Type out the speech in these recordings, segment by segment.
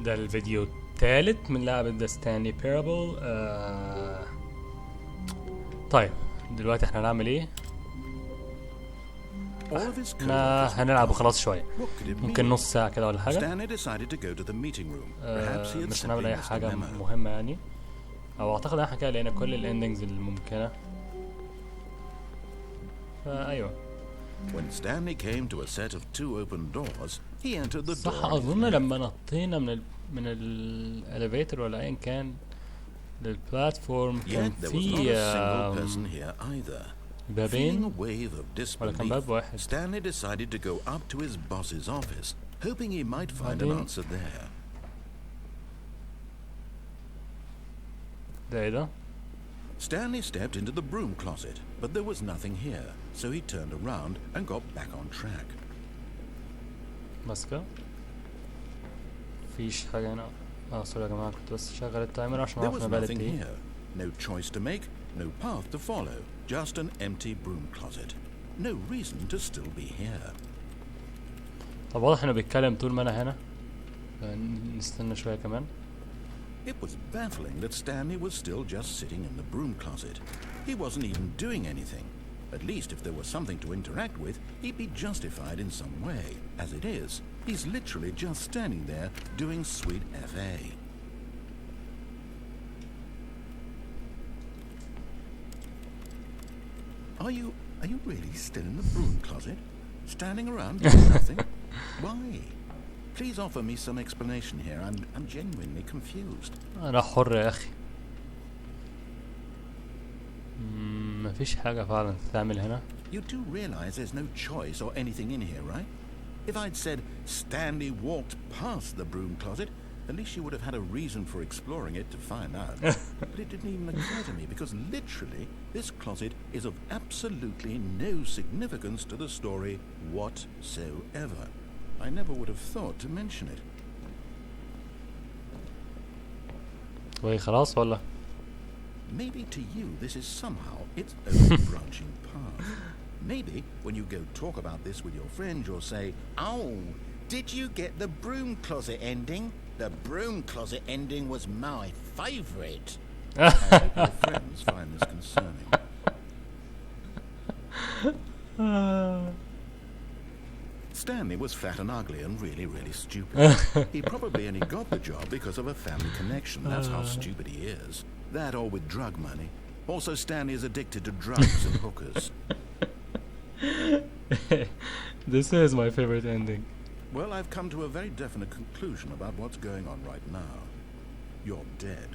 ده الفيديو الثالث من لعبة ستانلي بيرابل. طيب دلوقتي احنا هنعمل ايه؟ احنا هنلعب وخلاص شوية، ممكن نص ساعة كده ولا حاجة. مش هنعمل اي حاجة مهمة يعني، او اعتقد احنا كده لقينا كل الاندنجز الممكنة. فايوه صح، اظن لما نطينا من الاليفيتر ولا ايا كان للبلاتفورم كان في بابين ولا كان باب واحد. Stanley decided to go up to his boss's office, hoping he might find an answer there. ده ايه ده؟ Stanley stepped into the broom closet, but there was nothing here, so he turned around and got back on track. ماسكة فيش حاجة هنا. سوري يا جماعة، كنت بس شغل التايمر عشان اعرف انا بقالي قد ايه. No choice to make, no path to follow, just an empty broom closet. No reason to still be here. طب واضح انه بيتكلم طول ما انا هنا، نستنى شوية كمان. It was baffling that Stanley was still just sitting in the broom closet. He wasn't even doing anything. At least if there was something to interact with, he'd be justified in some way. As it is, he's literally just standing there doing sweet FA. Are you really still in the broom closet? Standing around doing nothing? Why? Please offer me some explanation here. I'm genuinely confused. أنا حر يا أخي. ما فيش حاجة فعلا تعمل هنا. You do realize there's no choice or anything in here, right? If I'd said Stanley walked past the broom closet, at least you would have had a reason for exploring it to find out. But it didn't even occur to me because literally this closet is of absolutely no significance to the story whatsoever. I never would have thought to mention it. وي خلاص ولا؟ Maybe to you this is somehow its own branching path. Maybe when you go talk about this with your friends you'll say, "Oh, did you get the broom closet ending? The broom closet ending was my favorite." I hope your friends find this concerning. Stanley was fat and ugly and really stupid. He probably only got the job because of a family connection. That's how stupid he is. That or with drug money. Also, Stanley is addicted to drugs and hookers. This is my favorite ending. Well, I've come to a very definite conclusion about what's going on right now. You're dead.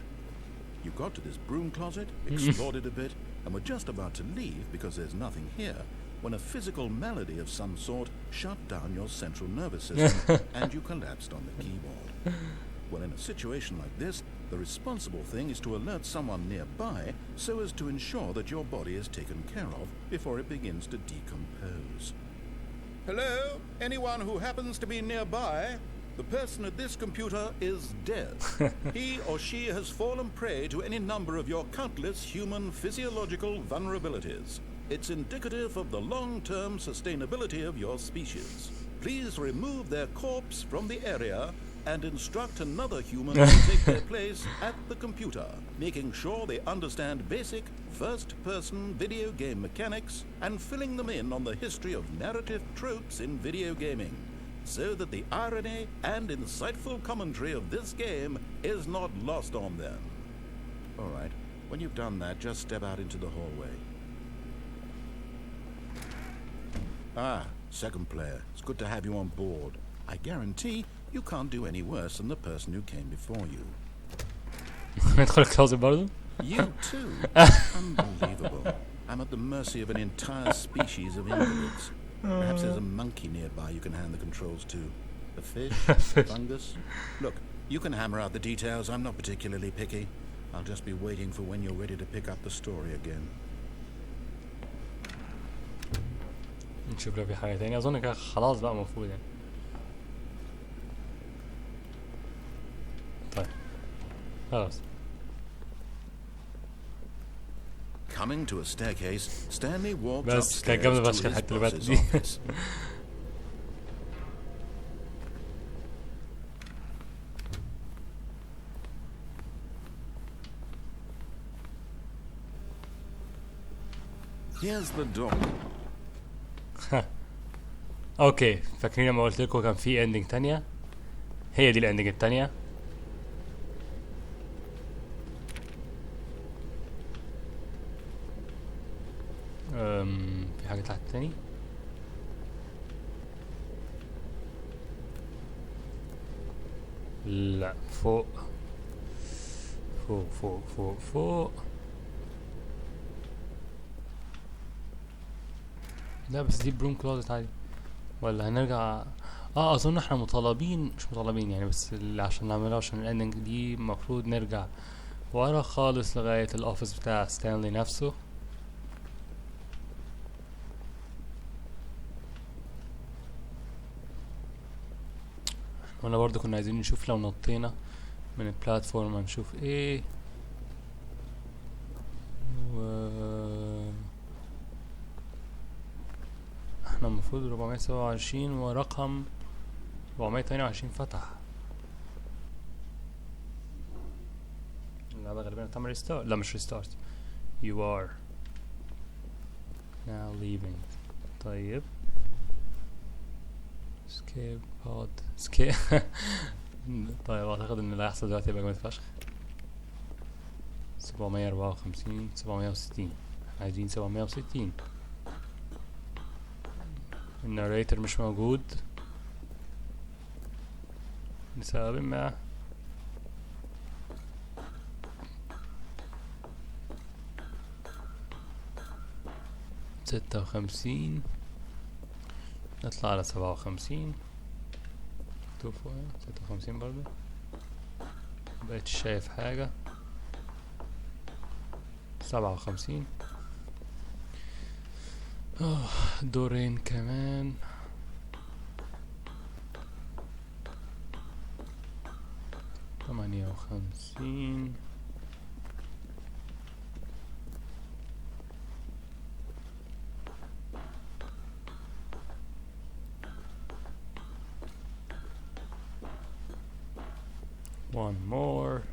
You got to this broom closet, explored it a bit, and were just about to leave because there's nothing here when a physical malady of some sort shut down your central nervous system and you collapsed on the keyboard. Well, in a situation like this, the responsible thing is to alert someone nearby so as to ensure that your body is taken care of before it begins to decompose. Hello? Anyone who happens to be nearby? The person at this computer is dead. He or she has fallen prey to any number of your countless human physiological vulnerabilities. It's indicative of the long-term sustainability of your species. Please remove their corpse from the area and instruct another human to take their place at the computer, making sure they understand basic first-person video game mechanics and filling them in on the history of narrative tropes in video gaming, so that the irony and insightful commentary of this game is not lost on them. All right, when you've done that, just step out into the hallway. Ah, second player. It's good to have you on board. I guarantee you can't do any worse than the person who came before you. You too? Unbelievable. I'm at the mercy of an entire species of invalids. Perhaps there's a monkey nearby you can hand the controls to. A fish? Fungus? Look, you can hammer out the details. I'm not particularly picky. I'll just be waiting for when you're ready to pick up the story again. نشوف لو في حاجة تانية. أظن كده خلاص بقى المفروض يعني. طيب خلاص. Coming to a staircase, Stanley walked بس upstairs كان جامد to فشخ his الحتة اللي boss's فاتت دي. Here's the door. اوكي، فاكرين لما قلت لكم كان في اندنج تانية؟ هي دي الاندنج التانية. في حاجة تحت تاني؟ لا، فوق فوق فوق فوق فوق. لا بس دي بروم كلوزت عادي، ولا هنرجع؟ اظن احنا مطالبين، مش مطالبين يعني، بس اللي عشان نعملها عشان الاندنج دي المفروض نرجع ورا خالص لغاية الاوفيس بتاع ستانلي نفسه. وانا برضو كنا عايزين نشوف لو نطينا من البلاتفورم هنشوف ايه. احنا المفروض 427 ورقم 428 فتح. اللعبة غالبا هتعمل ريستارت. لا مش ريستارت. You are now leaving. طيب escape pod escape. طيب اعتقد ان اللي هيحصل دلوقتي يبقى جامد فشخ. 754 760 عايزين 760. الناريتر مش موجود لسبب ما. ستة وخمسين نطلع على 57. مكتوب فوق 56 برضه. مبقتش شايف حاجة. 57. دورين كمان. ثمانية وخمسين. One more.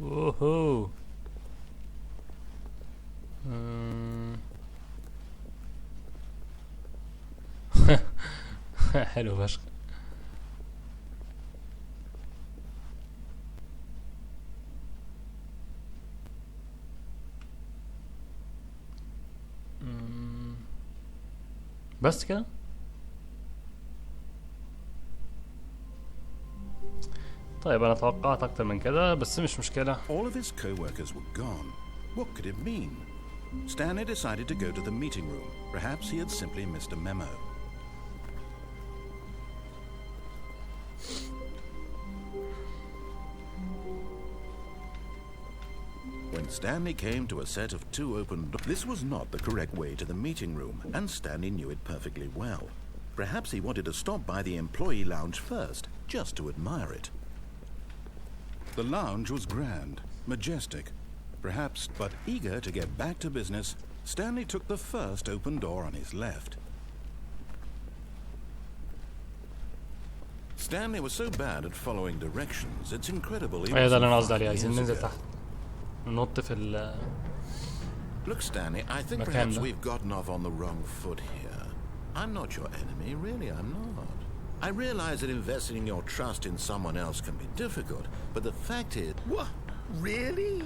Woohoo! حلو فشخ. بس كده. طيب انا توقعت اكتر من كده بس مش مشكلة. All of his co-workers were gone. What could it mean? Stanley decided to go to the meeting room. Perhaps he had simply missed a memo. When Stanley came to a set of two open doors, this was not the correct way to the meeting room, and Stanley knew it perfectly well. Perhaps he wanted to stop by the employee lounge first, just to admire it. The lounge was grand, majestic, perhaps, but eager to get back to business, Stanley took the first open door on his left. Stanley was so bad at following directions, it's incredible he wasn't 5 years ago. ننط في Look, Stanley, I think perhaps we've gotten off on the wrong foot here. I'm not your enemy, really, I'm not. I realize that investing in your trust in someone else can be difficult, but the fact is... What? Really?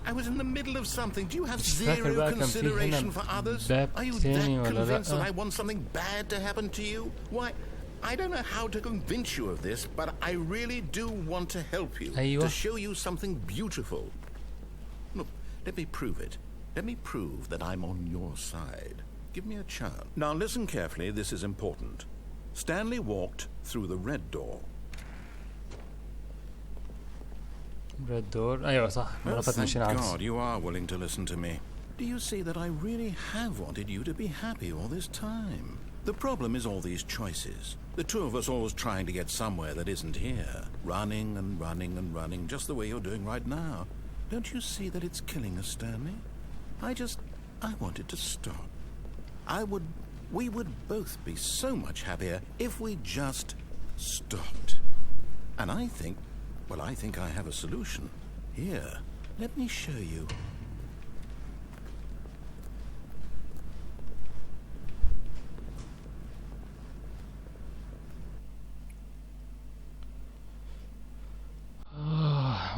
I was in the middle of something. Do you have zero consideration for others? Are you that convinced that I want something bad to happen to you? Why, I don't know how to convince you of this, but I really do want to help you. To show you something beautiful. Look, let me prove it. Let me prove that I'm on your side. Give me a chance. Now listen carefully, this is important. Stanley walked through the red door. Red door? أيوة صح. Well, thank God you are willing to listen to me. Do you see that I really have wanted you to be happy all this time? The problem is all these choices. The two of us always trying to get somewhere that isn't here. Running and running and running, just the way you're doing right now. Don't you see that it's killing us, Stanley? I wanted to stop. I would We would both be so much happier if we just stopped. And I think I have a solution. Here, let me show you.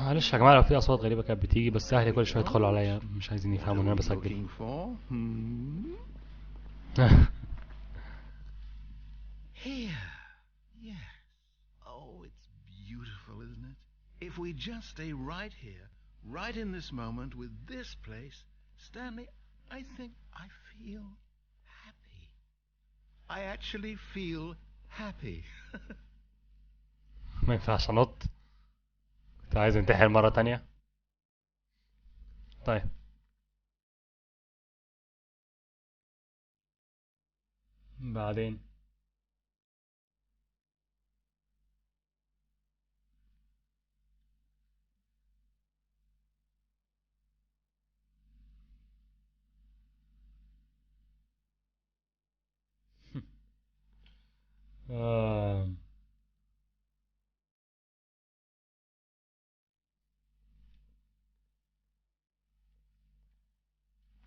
معلش يا جماعه لو في اصوات غريبه كانت بتيجي، بس اهلي كل شويه يدخلوا عليا مش عايزين يفهموا ان انا بسجل. Here. Yes. Oh, it's beautiful, isn't it? If we just stay right here, right in this moment with this place, Stanley, I think I feel happy. I actually feel happy. ما ينفعش انط. كنت عايز انتحر مرة تانية. طيب بعدين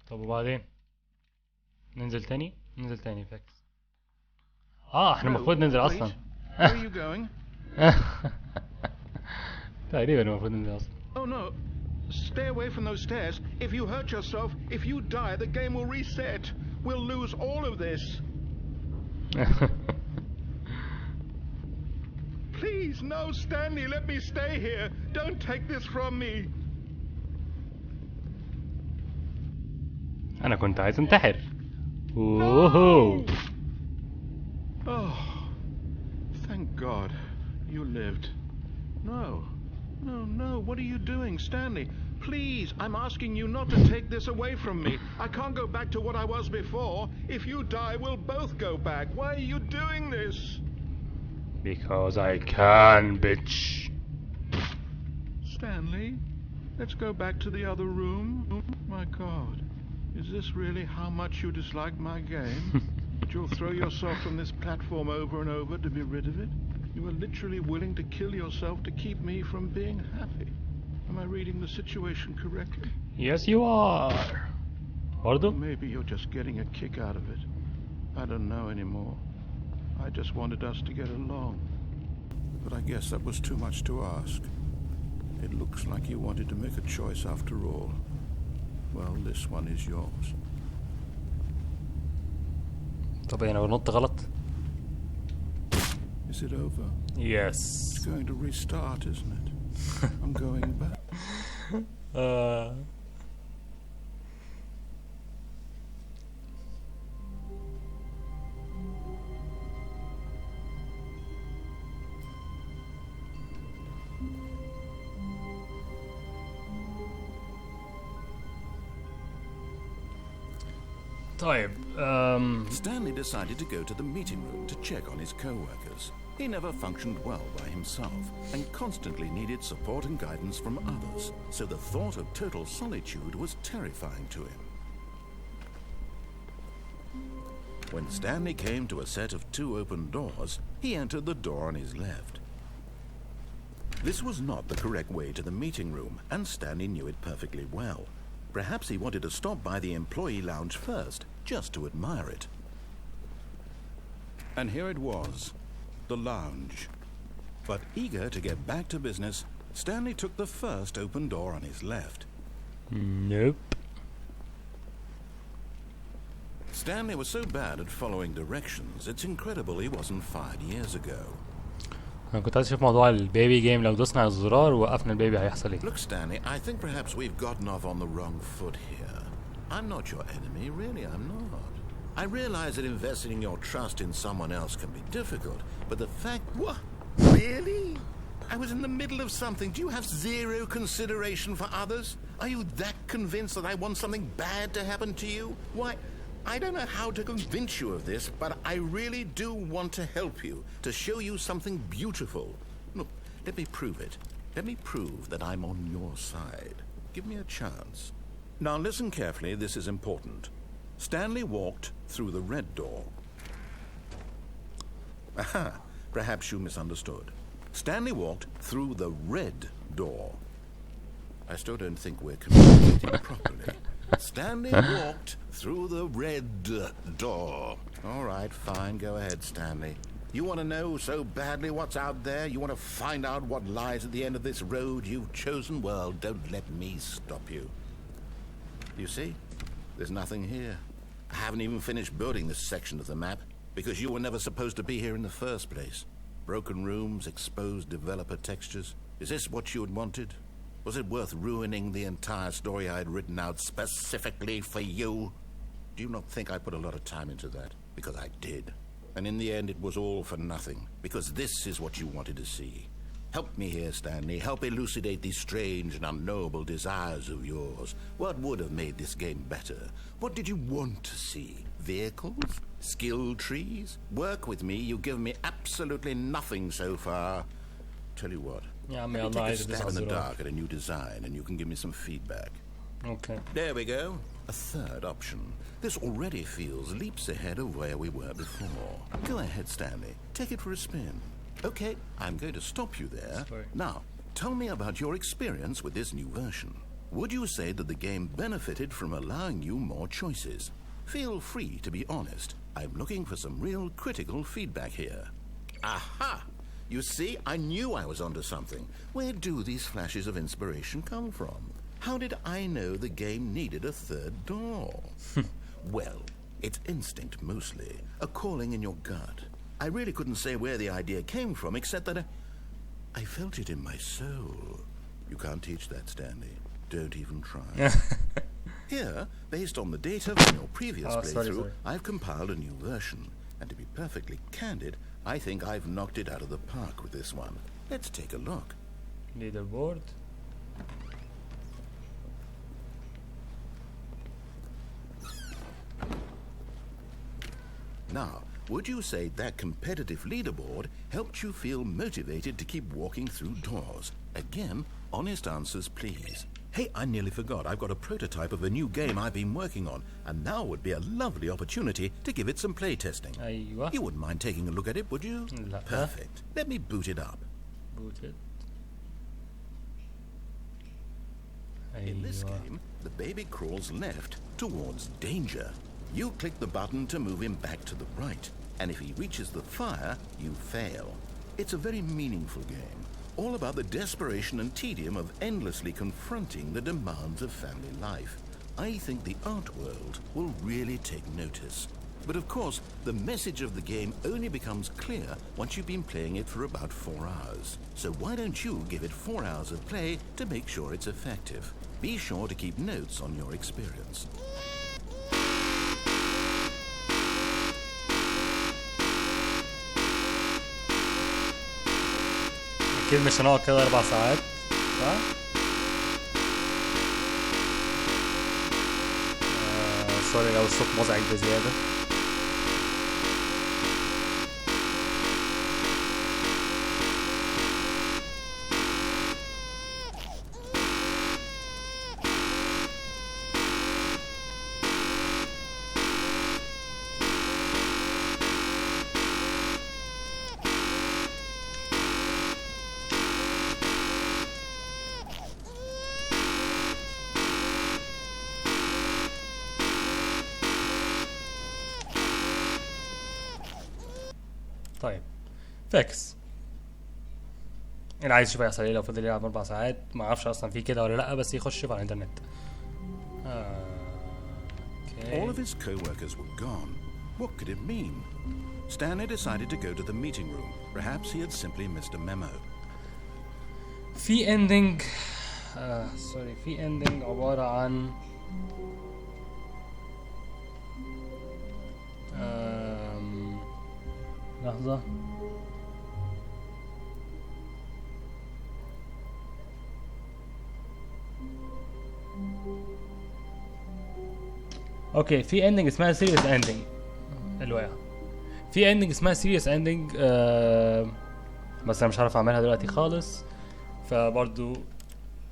طب وبعدين ننزل تاني فاكس. احنا المفروض ننزل اصلا. تقريبا المفروض ننزل اصلا. Oh no, stay away from those stairs. If you hurt yourself, if you die, the game will reset. We'll lose all of this. Please, no, Stanley, let me stay here. Don't take this from me. انا كنت عايز انتحر. اوه. Oh, thank God, you lived. No, what are you doing, Stanley? Please, I'm asking you not to take this away from me. I can't go back to what I was before. If you die, we'll both go back. Why are you doing this? Because I can, bitch. Stanley, let's go back to the other room. My God, is this really how much you dislike my game? That you'll throw yourself from this platform over and over to be rid of it? You were literally willing to kill yourself to keep me from being happy. Am I reading the situation correctly? Yes, you are. برضو? Maybe you're just getting a kick out of it. I don't know anymore. I just wanted us to get along. But I guess that was too much to ask. It looks like you wanted to make a choice after all. Well, this one is yours. طب انا بنط غلط. Is it over? Yes. It's going to restart, isn't it? I'm going back. طيب Stanley decided to go to the meeting room to check on his co-workers. He never functioned well by himself and constantly needed support and guidance from others, so the thought of total solitude was terrifying to him. When Stanley came to a set of 2 open doors, he entered the door on his left. This was not the correct way to the meeting room, and Stanley knew it perfectly well. Perhaps he wanted to stop by the employee lounge first, just to admire it. And here it was, the lounge. But eager to get back to business, Stanley took the first open door on his left. Nope. Stanley was so bad at following directions, it's incredible he wasn't fired years ago. انا كنت عايز اشوف موضوع البيبي جيم، لو دوسنا على الزرار ووقفنا البيبي هيحصل ايه. Look, Stanley, I think perhaps we've gotten off on the wrong foot here. I'm not your enemy, really, I'm not. I realize that investing your trust in someone else can be difficult, but the fact... What? Really? I was in the middle of something. Do you have zero consideration for others? Are you that convinced that I want something bad to happen to you? Why, I don't know how to convince you of this, but I really do want to help you, to show you something beautiful. Look, let me prove it. Let me prove that I'm on your side. Give me a chance. Now listen carefully, this is important. Stanley walked through the red door. Aha, perhaps you misunderstood. Stanley walked through the red door. I still don't think we're communicating properly. Stanley walked through the red door. All right, fine, go ahead, Stanley. You want to know so badly what's out there? You want to find out what lies at the end of this road you've chosen? Well, don't let me stop you. You see, there's nothing here. I haven't even finished building this section of the map because you were never supposed to be here in the first place. Broken rooms, exposed developer textures. Is this what you had wanted? Was it worth ruining the entire story I had written out specifically for you? Do you not think I put a lot of time into that? Because I did. And in the end, it was all for nothing. Because this is what you wanted to see. Help me here, Stanley. Help elucidate these strange and unknowable desires of yours. What would have made this game better? What did you want to see? Vehicles? Skill trees? Work with me. You've given me absolutely nothing so far. Tell you what. Yeah, let me take a stab in the dark at a new design and you can give me some feedback. Okay. There we go. A third option. This already feels leaps ahead of where we were before. Go ahead, Stanley. Take it for a spin. Okay, I'm going to stop you there. Sorry. Now, tell me about your experience with this new version. Would you say that the game benefited from allowing you more choices? Feel free to be honest. I'm looking for some real critical feedback here. Aha! You see, I knew I was onto something. Where do these flashes of inspiration come from? How did I know the game needed a third door? Well, it's instinct mostly, a calling in your gut. I really couldn't say where the idea came from, except that I felt it in my soul. You can't teach that, Stanley. Don't even try. Here, based on the data from your previous playthrough, I've compiled a new version. And to be perfectly candid, I think I've knocked it out of the park with this one. Let's take a look. Leaderboard. Now, would you say that competitive leaderboard helped you feel motivated to keep walking through doors? Again, honest answers, please. Hey, I nearly forgot. I've got a prototype of a new game I've been working on, and now would be a lovely opportunity to give it some play testing. أيوة. You wouldn't mind taking a look at it, would you? لا. Perfect. Let me boot it up. Boot it. In this game, the baby crawls left towards danger. You click the button to move him back to the right, and if he reaches the fire, you fail. It's a very meaningful game, all about the desperation and tedium of endlessly confronting the demands of family life. I think the art world will really take notice. But of course, the message of the game only becomes clear once you've been playing it for about 4 hours. So why don't you give it 4 hours of play to make sure it's effective? Be sure to keep notes on your experience. أكيد مش هنقعد كده 4 ساعات صح؟ سوري لو الصوت مزعج بزيادة. طيب فاكس اللي عايز يشوف هيحصل ايه لو فضل يلعب 4 ساعات. ما اعرفش اصلا في كده ولا لا، بس يخش يشوف على الانترنت. All of his co-workers were gone. What could it mean? Stanley decided to go to the meeting room. Perhaps he had simply missed a memo. في ending سوري في ending عبارة عن لحظة. اوكي في ending اسمها serious ending. الواقع في ending اسمها serious ending بس انا مش عارف اعملها دلوقتي خالص. فبرضو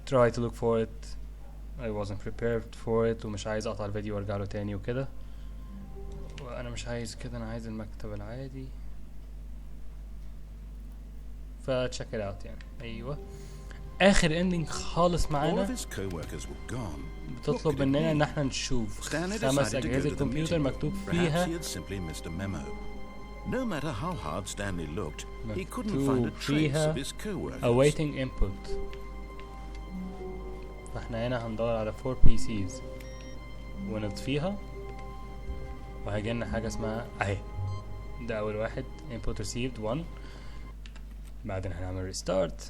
try to look for it. I wasn't prepared for it ومش عايز اقطع الفيديو وارجع له تاني وكده. وانا مش عايز كده، انا عايز المكتب العادي. فتشيك ات اوت يعني. ايوه اخر اندنج خالص All of معانا his co-workers were gone. بتطلب مننا ان احنا نشوف Stanley 5 decided to go اجهزة to the كمبيوتر meeting room. مكتوب Perhaps فيها he had simply missed a memo. No matter how hard Stanley looked, he couldn't find مكتوب a trace فيها of his co-workers. awaiting input. فاحنا هنا هندور على 4 PCs ونطفيها وهيجيلنا حاجة اسمها اهي، ده اول واحد input received 1. بعدين هنعمل restart.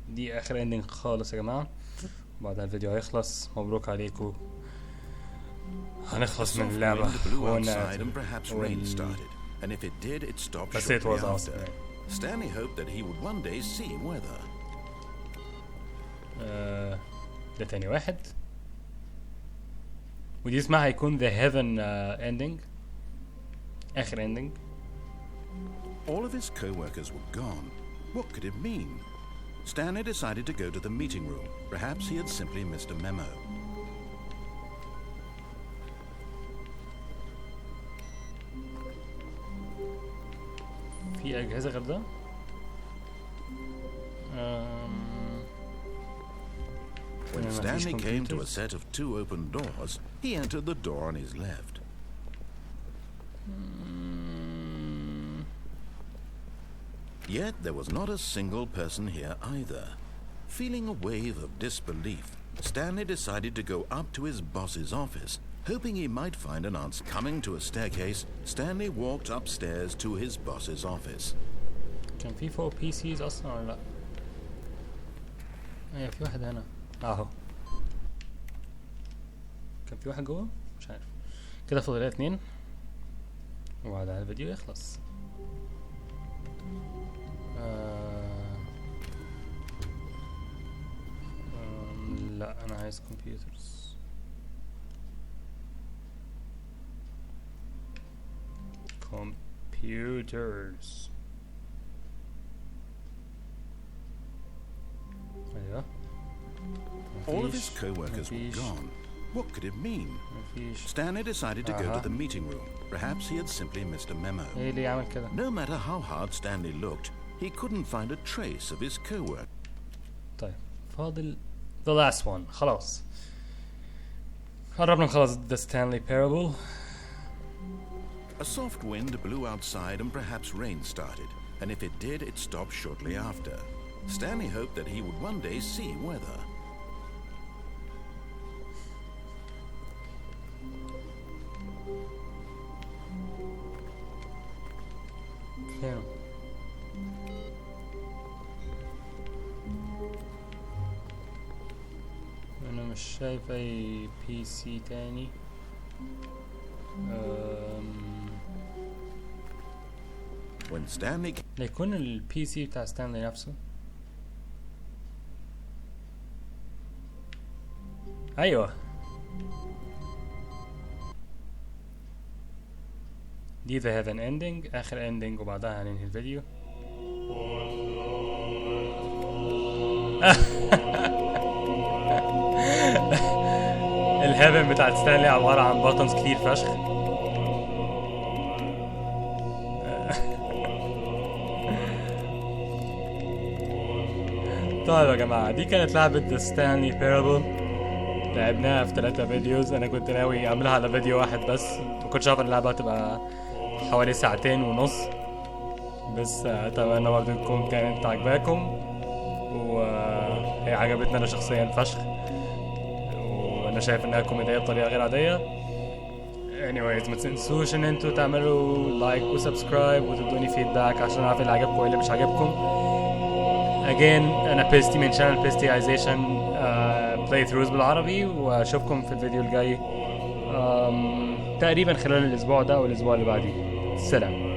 دي اخر اندنج خالص يا جماعة، وبعدها الفيديو هيخلص. مبروك عليكم، هنخلص من اللعبة. And if it did, it stopped بس it shortly was after. awesome. Stanley hoped that he would one day see weather. ده تاني واحد، ودي اسمها هيكون the heaven ending، آخر ending. All of his co-workers were gone. What could it mean? Stanley decided to go to the meeting room. Perhaps he had simply missed a memo. في أجهزة غير ده؟ When Stanley came to a set of 2 open doors, he entered the door on his left. Yet there was not a single person here either. Feeling a wave of disbelief, Stanley decided to go up to his boss's office. Hoping he might find an answer. Coming to a staircase, Stanley walked upstairs to his boss's office. كان في 4 PCs أصلا ولا لأ؟ أيوة في واحد هنا أهو. كان في واحد جوه؟ مش عارف. كده فاضل 2 وبعدها الفيديو يخلص. لا أنا عايز كمبيوترز. computers. أيوة. All of his co-workers were gone. What could it mean? Stanley decided to go to the meeting room. Perhaps he had simply missed a memo. إيه اللي يعمل كده؟ No matter how hard Stanley looked, he couldn't find a trace of his co-worker. طيب فاضل the last one. خلاص قربنا نخلص the Stanley Parable. A soft wind blew outside and perhaps rain started, and if it did, it stopped shortly after. Stanley hoped that he would one day see weather. فين؟ أنا مش شايف أي PC تاني. When Stanley يكون ال PC بتاع ستانلي نفسه. أيوة دي the heaven ending، آخر ending وبعدها هننهي الفيديو. الهيفن بتاعت ستانلي عبارة عن باتنز كتير فشخ. طيب يا جماعة دي كانت لعبة ستانلي بيرابل، لعبناها في 3 فيديوز. انا كنت ناوي اعملها على فيديو واحد بس، مكنتش عارف ان اللعبة هتبقى حوالي 2.5 ساعة بس. اتمنى برضه تكون كانت عجباكم، وهي عجبتني انا شخصيا فشخ، وانا شايف انها كوميدية بطريقة غير عادية. anyways ما تنسوش ان انتوا تعملوا لايك وسبسكرايب وتدوني فيدباك عشان اعرف اللي عجبكم واللي مش عجبكم. again انا بيستي من channel بيستيايزيشن بلاي ثروز بالعربي، واشوفكم في الفيديو الجاي تقريبا خلال الاسبوع ده او الاسبوع اللي بعديه. سلام.